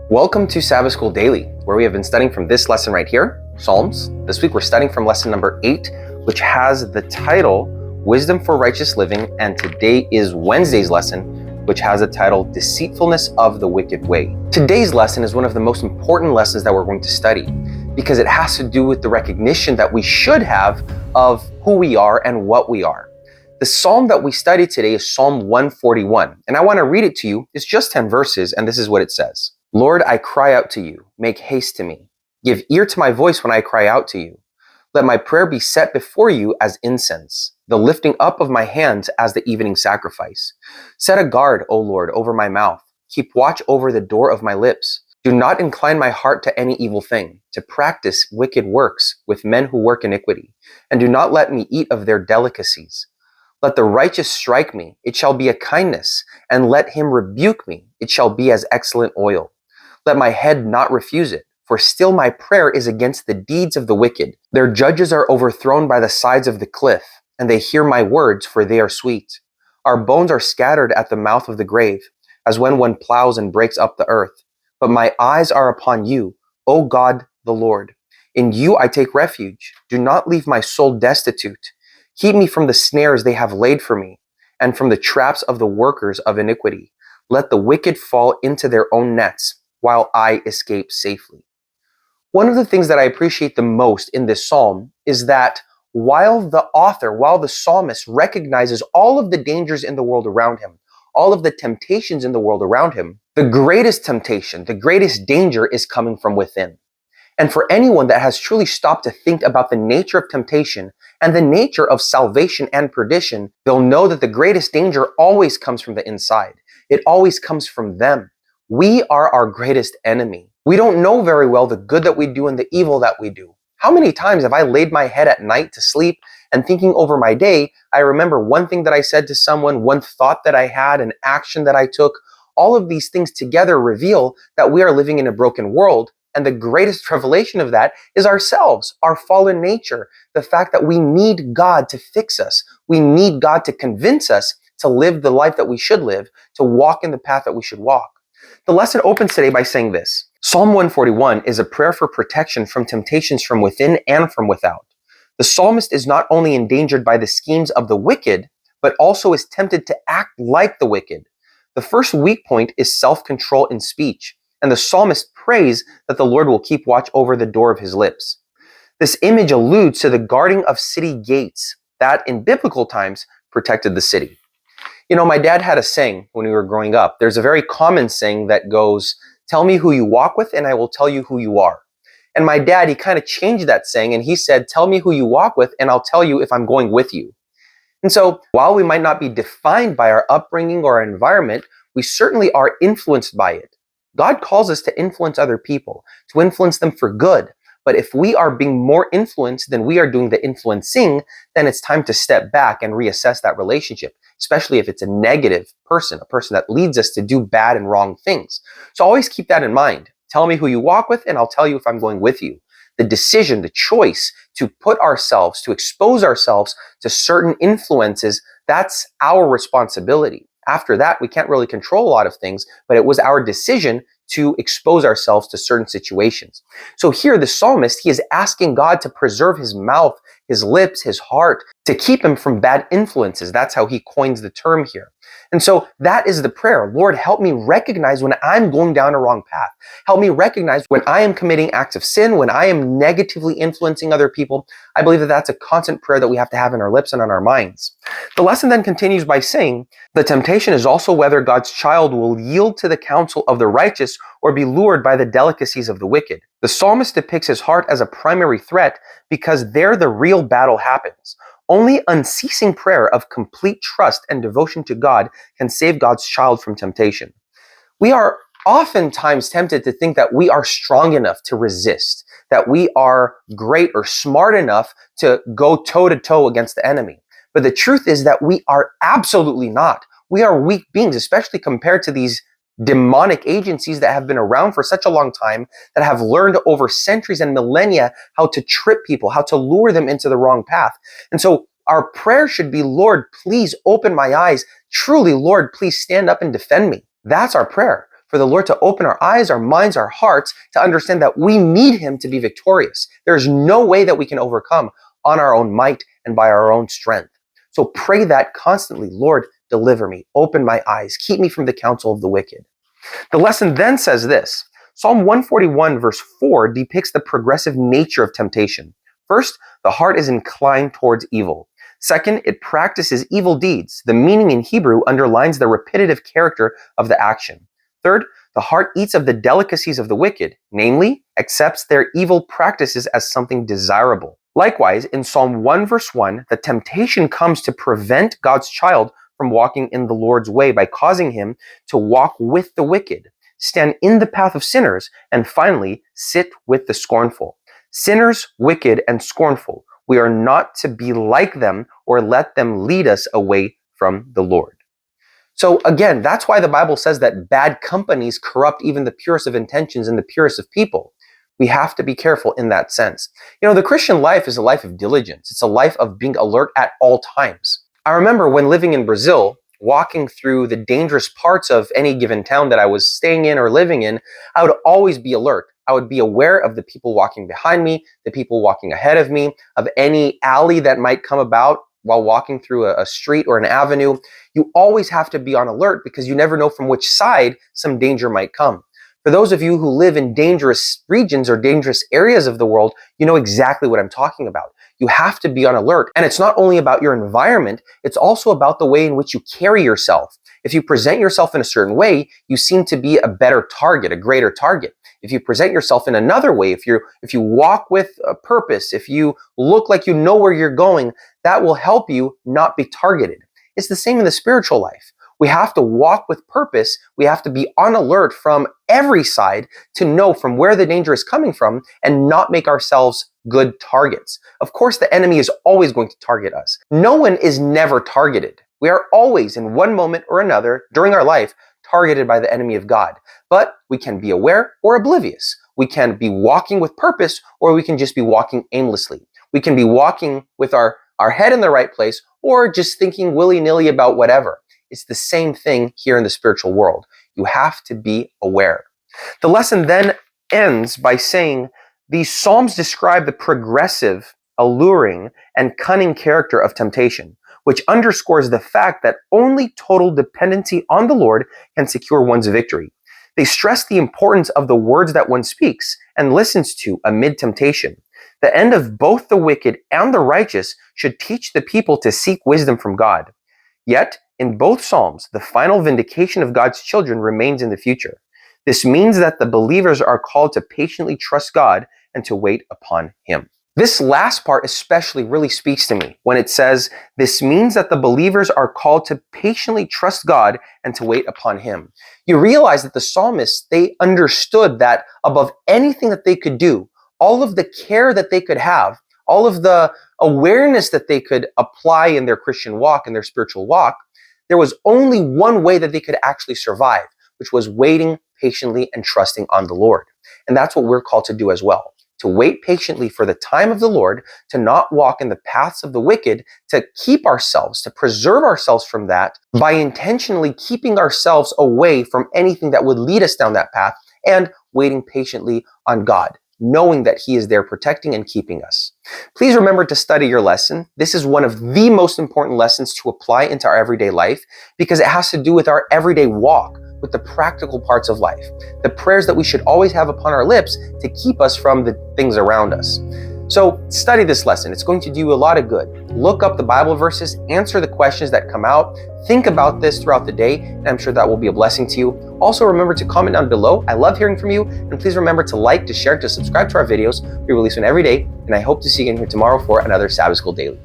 Welcome to Sabbath School Daily, where we have been studying from this lesson right here, Psalms. This week we're studying from lesson number 8, which has the title, Wisdom for Righteous Living, and today is Wednesday's lesson, which has the title, Deceitfulness of the Wicked Way. Today's lesson is one of the most important lessons that we're going to study, because it has to do with the recognition that we should have of who we are and what we are. The psalm that we studied today is Psalm 141, and I want to read it to you. It's just 10 verses, and this is what it says. Lord, I cry out to you. Make haste to me. Give ear to my voice when I cry out to you. Let my prayer be set before you as incense, the lifting up of my hands as the evening sacrifice. Set a guard, O Lord, over my mouth. Keep watch over the door of my lips. Do not incline my heart to any evil thing, to practice wicked works with men who work iniquity, and do not let me eat of their delicacies. Let the righteous strike me, it shall be a kindness, and let him rebuke me, it shall be as excellent oil. Let my head not refuse it, for still my prayer is against the deeds of the wicked. Their judges are overthrown by the sides of the cliff, and they hear my words, for they are sweet. Our bones are scattered at the mouth of the grave, as when one plows and breaks up the earth. But my eyes are upon you, O God the Lord. In you I take refuge. Do not leave my soul destitute. Keep me from the snares they have laid for me, and from the traps of the workers of iniquity. Let the wicked fall into their own nets, while I escape safely. One of the things that I appreciate the most in this psalm is that while the psalmist recognizes all of the dangers in the world around him, all of the temptations in the world around him, the greatest temptation, the greatest danger is coming from within. And for anyone that has truly stopped to think about the nature of temptation and the nature of salvation and perdition, they'll know that the greatest danger always comes from the inside. It always comes from them. We are our greatest enemy. We don't know very well the good that we do and the evil that we do. How many times have I laid my head at night to sleep and thinking over my day, I remember one thing that I said to someone, one thought that I had, an action that I took. All of these things together reveal that we are living in a broken world. And the greatest revelation of that is ourselves, our fallen nature, the fact that we need God to fix us. We need God to convince us to live the life that we should live, to walk in the path that we should walk. The lesson opens today by saying this. Psalm 141 is a prayer for protection from temptations from within and from without. The psalmist is not only endangered by the schemes of the wicked, but also is tempted to act like the wicked. The first weak point is self-control in speech. And the psalmist prays that the Lord will keep watch over the door of his lips. This image alludes to the guarding of city gates that, in biblical times, protected the city. You know, my dad had a saying when we were growing up. There's a very common saying that goes, tell me who you walk with and I will tell you who you are. And my dad, he kind of changed that saying and he said, tell me who you walk with and I'll tell you if I'm going with you. And so while we might not be defined by our upbringing or our environment, we certainly are influenced by it. God calls us to influence other people, to influence them for good. But if we are being more influenced than we are doing the influencing, then it's time to step back and reassess that relationship, especially if it's a negative person, a person that leads us to do bad and wrong things. So always keep that in mind. Tell me who you walk with and I'll tell you if I'm going with you. The decision, the choice to put ourselves, to expose ourselves to certain influences, that's our responsibility. After that, we can't really control a lot of things, but it was our decision to expose ourselves to certain situations. So here, the psalmist, he is asking God to preserve his mouth, his lips, his heart, to keep him from bad influences. That's how he coins the term here. And so that is the prayer. Lord, help me recognize when I'm going down a wrong path. Help me recognize when I am committing acts of sin, when I am negatively influencing other people. I believe that that's a constant prayer that we have to have in our lips and on our minds. The lesson then continues by saying, the temptation is also whether God's child will yield to the counsel of the righteous or be lured by the delicacies of the wicked. The psalmist depicts his heart as a primary threat because there the real battle happens. Only unceasing prayer of complete trust and devotion to God can save God's child from temptation. We are oftentimes tempted to think that we are strong enough to resist, that we are great or smart enough to go toe-to-toe against the enemy. But the truth is that we are absolutely not. We are weak beings, especially compared to these demonic agencies that have been around for such a long time, that have learned over centuries and millennia how to trip people, how to lure them into the wrong path. And so our prayer should be, Lord, please open my eyes. Truly, Lord, please stand up and defend me. That's our prayer. for the Lord to open our eyes, our minds, our hearts to understand that we need him to be victorious. There's no way that we can overcome on our own might and by our own strength. So pray that constantly. Lord, deliver me, open my eyes, keep me from the counsel of the wicked. The lesson then says this. Psalm 141 verse 4 depicts the progressive nature of temptation. First, the heart is inclined towards evil. Second, it practices evil deeds. The meaning in Hebrew underlines the repetitive character of the action. Third, the heart eats of the delicacies of the wicked, namely, accepts their evil practices as something desirable. Likewise, in Psalm 1 verse 1, the temptation comes to prevent God's child from walking in the Lord's way by causing him to walk with the wicked, stand in the path of sinners, and finally, sit with the scornful. Sinners, wicked, and scornful. We are not to be like them or let them lead us away from the Lord. So again, that's why the Bible says that bad companies corrupt even the purest of intentions and the purest of people. We have to be careful in that sense. You know, the Christian life is a life of diligence. It's a life of being alert at all times. I remember when living in Brazil, walking through the dangerous parts of any given town that I was staying in or living in, I would always be alert. I would be aware of the people walking behind me, the people walking ahead of me, of any alley that might come about while walking through a street or an avenue. You always have to be on alert because you never know from which side some danger might come. For those of you who live in dangerous regions or dangerous areas of the world, you know exactly what I'm talking about. You have to be on alert. And it's not only about your environment, it's also about the way in which you carry yourself. If you present yourself in a certain way, you seem to be a better target, a greater target. If you present yourself in another way, if you walk with a purpose, if you look like you know where you're going, that will help you not be targeted. It's the same in the spiritual life. We have to walk with purpose. We have to be on alert from every side to know from where the danger is coming from and not make ourselves good targets. Of course, the enemy is always going to target us. No one is never targeted. We are always, in one moment or another during our life, targeted by the enemy of God. But we can be aware or oblivious. We can be walking with purpose, or we can just be walking aimlessly. We can be walking with our head in the right place, or just thinking willy-nilly about whatever. It's the same thing here in the spiritual world. You have to be aware. The lesson then ends by saying these Psalms describe the progressive, alluring, and cunning character of temptation, which underscores the fact that only total dependency on the Lord can secure one's victory. They stress the importance of the words that one speaks and listens to amid temptation. The end of both the wicked and the righteous should teach the people to seek wisdom from God. Yet, in both Psalms, the final vindication of God's children remains in the future. This means that the believers are called to patiently trust God and to wait upon Him. This last part especially really speaks to me when it says, this means that the believers are called to patiently trust God and to wait upon Him. You realize that the psalmists, they understood that above anything that they could do, all of the care that they could have, all of the awareness that they could apply in their Christian walk, in their spiritual walk, there was only one way that they could actually survive, which was waiting patiently and trusting on the Lord. And that's what we're called to do as well. To wait patiently for the time of the Lord, to not walk in the paths of the wicked, to keep ourselves, to preserve ourselves from that by intentionally keeping ourselves away from anything that would lead us down that path, and waiting patiently on God, knowing that He is there protecting and keeping us. Please remember to study your lesson. This is one of the most important lessons to apply into our everyday life because it has to do with our everyday walk, with the practical parts of life, the prayers that we should always have upon our lips to keep us from the things around us. So study this lesson. It's going to do you a lot of good. Look up the Bible verses, answer the questions that come out, think about this throughout the day, and I'm sure that will be a blessing to you. Also remember to comment down below. I love hearing from you, and please remember to like, to share, to subscribe to our videos. We release one every day, and I hope to see you again here tomorrow for another Sabbath School Daily.